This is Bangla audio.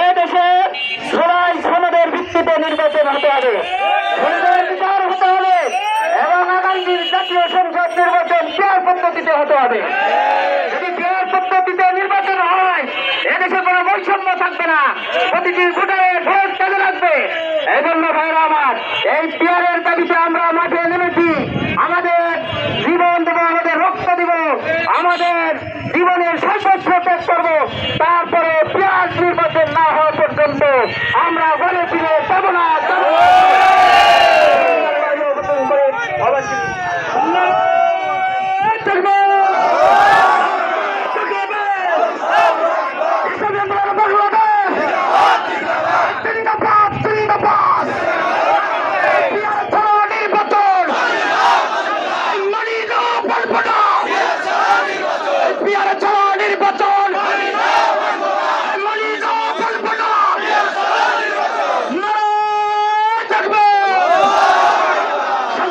এদেশে জুলাই সনদের ভিত্তিতে নির্বাচন হতে হবে, খুনিদের বিচার হতে হবে এবং আগামী জাতীয় সংসদ নির্বাচন পেয়ার পদ্ধতিতে হতে হবে। যদি পেয়ার পদ্ধতিতে নির্বাচন হয় এদেশে কোনো বৈষম্য থাকবে না, প্রতিটি ভোটারের ভোট কাজে লাগবে। এই জন্য ভাইরা আমার, এই পেয়ারের দাবিতে আমরা মাঠে নেমেছি। আমাদের জীবন দেব, আমাদের রক্ত দিব, আমাদের জীবনের সর্বোচ্চ ত্যাগ করবো। তারপরে পেয়ার নির্বাচন না হওয়া পর্যন্ত আমরা বলে